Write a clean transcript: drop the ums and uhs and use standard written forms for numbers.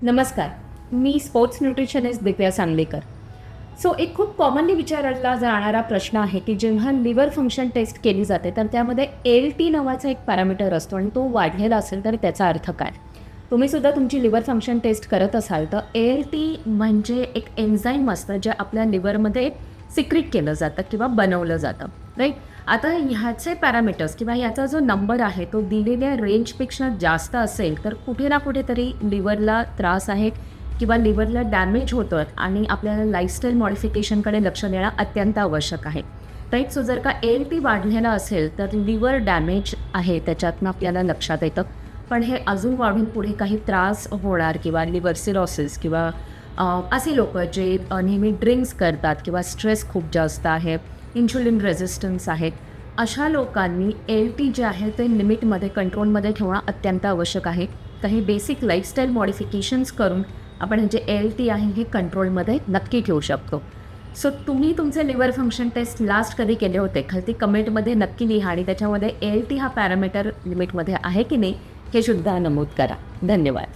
नमस्कार. मी sports nutritionist दिव्या Sanglikar. So एक खूप कॉमनली विचारला जाणारा प्रश्न आहे की जेव्हा लिव्हर फंक्शन टेस्ट केली जाते तर त्यामध्ये एल-टी नावाचा एक पॅरामीटर असतो आणि तो वाढलेला असेल तर त्याचा अर्थ काय? तुम्हीसुद्धा तुमची लिव्हर फंक्शन टेस्ट करत असाल तर एल-टी म्हणजे एक एन्झाईम असतं जे आपल्या लिव्हरमध्ये सिक्रीट केलं जातं किंवा बनवलं जातं, राईट? आता ह्याचे पॅरामीटर्स किंवा ह्याचा जो नंबर आहे तो दिलेल्या रेंजपेक्षा जास्त असेल तर कुठे ना कुठेतरी लिव्हरला त्रास आहे किंवा लिव्हरला डॅमेज होतं आणि आपल्याला लाईफस्टाईल मॉडिफिकेशनकडे लक्ष देणं अत्यंत आवश्यक आहे, राईट? सो जर का एल-टी वाढलेला असेल तर लिव्हर डॅमेज आहे त्याच्यातनं आपल्याला लक्षात येतं. पण हे अजून वाढून पुढे काही त्रास होणार किंवा लिव्हर सिरोसिस किंवा असे लोकं जे नेहमी ड्रिंक्स करतात किंवा स्ट्रेस खूप जास्त आहे, इन्शुलिन रेझिस्टन्स आहेत, अशा लोकांनी एल-टी जे आहे ते लिमिटमध्ये कंट्रोलमध्ये ठेवणं अत्यंत आवश्यक आहे. काही बेसिक लाईफस्टाईल मॉडिफिकेशन्स करून आपण जे एल-टी आहे हे कंट्रोलमध्ये नक्की ठेवू शकतो. सो तुम्ही तुमचे लिव्हर फंक्शन टेस्ट लास्ट कधी केले होते? खालती कमेंटमध्ये नक्की लिहा आणि त्याच्यामध्ये एल-टी हा पॅरामीटर लिमिटमध्ये आहे की नाही हे सुद्धा नमूद करा. धन्यवाद.